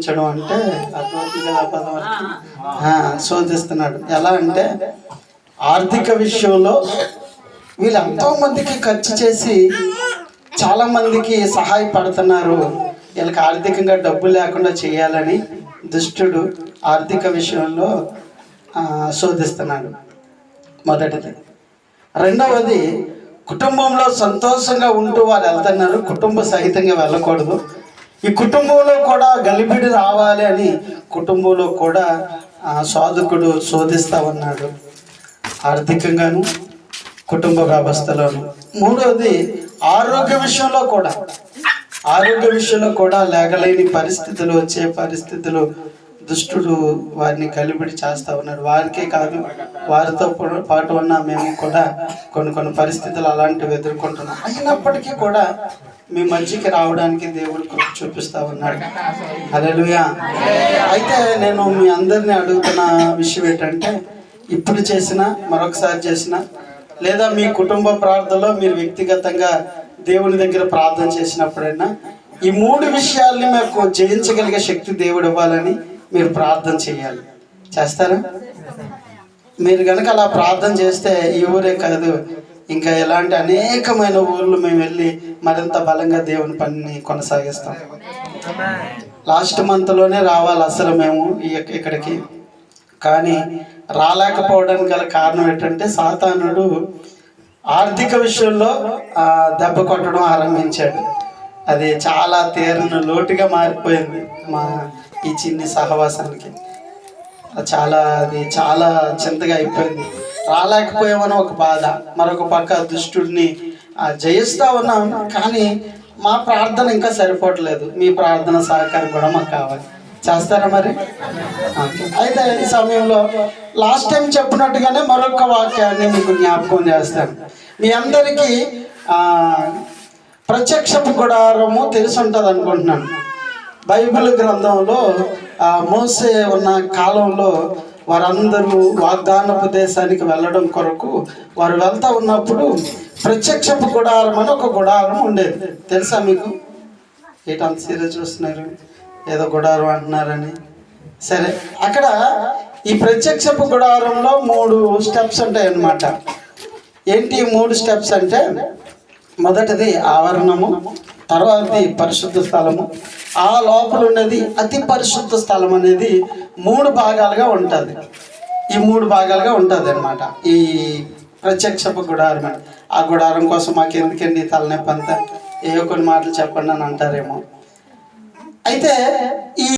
శోధించడం అంటే అర్థమవుతుంది కదా పదం. శోధిస్తున్నాడు ఎలా అంటే ఆర్థిక విషయంలో వీళ్ళు ఎంతో మందికి ఖర్చు చేసి చాలా మందికి సహాయపడుతున్నారు. వీళ్ళకి ఆర్థికంగా డబ్బు లేకుండా చేయాలని దుష్టుడు ఆర్థిక విషయంలో శోధిస్తున్నాడు. మొదటిది. రెండవది, కుటుంబంలో సంతోషంగా ఉంటూ వాళ్ళు వెళ్తున్నారు, కుటుంబ సహితంగా వెళ్ళకూడదు. ఈ కుటుంబంలో కూడా గలిబిడి రావాలి అని కుటుంబంలో కూడా సాధకుడు శోధిస్తూ ఉన్నాడు, ఆర్థికంగాను కుటుంబ వ్యవస్థలోను. మూడవది, ఆరోగ్య విషయంలో కూడా లేగలేని పరిస్థితులు, వచ్చే పరిస్థితులు దుష్టుడు వారిని కలిబిడి చేస్తూ ఉన్నాడు. వారికే కాదు, వారితో పాటు ఉన్న మేము కూడా కొన్ని పరిస్థితులు అలాంటివి ఎదుర్కొంటున్నాం. అయినప్పటికీ కూడా మీ మధ్యకి రావడానికి దేవుడు కృప చూపిస్తూ ఉన్నాడు. హల్లెలూయా. అయితే నేను మీ అందరినీ అడుగుతున్న విషయం ఏంటంటే, ఇప్పుడు చేసినా మరొకసారి చేసినా లేదా మీ కుటుంబ ప్రార్థనలో మీరు వ్యక్తిగతంగా దేవుని దగ్గర ప్రార్థన చేసినప్పుడైనా ఈ 3 విషయాల్ని మీకు జయించగలిగే శక్తి దేవుడు ఇవ్వాలని మీరు ప్రార్థన చేయాలి. చేస్తారా? మీరు కనుక అలా ప్రార్థన చేస్తే ఈ ఊరే కాదు, ఇంకా ఇలాంటి అనేకమైన ఊర్లు మేము వెళ్ళి మరింత బలంగా దేవుని పనిని కొనసాగిస్తాం. లాస్ట్ మంత్లోనే రావాలి అసలు మేము ఇక్కడికి, కానీ రాలేకపోవడానికి గల కారణం ఏంటంటే సాతానుడు ఆర్థిక విషయంలో దెబ్బ కొట్టడం ఆరంభించాడు. అది చాలా తీరని లోటుగా మారిపోయింది మా ఈ చిన్ని సహవాసానికి. అది చాలా చింతగా అయిపోయింది. రాలేకపోయామని ఒక బాధ, మరొక పక్క దుష్టుడిని జయిస్తూ ఉన్నాం, కానీ మా ప్రార్థన ఇంకా సరిపోవట్లేదు. మీ ప్రార్థన సహకారం కూడా మాకు కావాలి. చేస్తారా మరి? అయితే ఈ సమయంలో లాస్ట్ టైం చెప్పినట్టుగానే మరొక వాక్యాన్ని మీకు జ్ఞాపకం చేస్తాను. మీ అందరికీ ప్రత్యక్షపు గుడారము తెలిసి ఉంటుంది అనుకుంటున్నాను. బైబిల్ గ్రంథంలో మోసే ఉన్న కాలంలో వారందరూ వాగ్దానపు దేశానికి వెళ్ళడం కొరకు వారు వెళ్తూ ఉన్నప్పుడు ప్రత్యక్షపు గుడారం అని ఒక గుడారం ఉండేది. తెలుసా మీకు? ఏటంత సీరియస్ చూస్తున్నారు, ఏదో గుడారం అంటున్నారని. సరే, అక్కడ ఈ ప్రత్యక్షపు గుడారంలో 3 స్టెప్స్ ఉంటాయి అన్నమాట. ఏంటి 3 స్టెప్స్ అంటే, మొదటిది ఆవరణము, తర్వాతది పరిశుద్ధ స్థలము, ఆ లోపల ఉన్నది అతి పరిశుద్ధ స్థలం అనేది 3 భాగాలుగా ఉంటుంది. ఈ 3 భాగాలుగా ఉంటుంది అన్నమాట ఈ ప్రత్యక్షపు గుడారం. ఆ గుడారం కోసం మాకు ఎందుకండి తలనొప్పి అంతా, ఏవో కొన్ని మాటలు చెప్పండి అని అంటారేమో. అయితే ఈ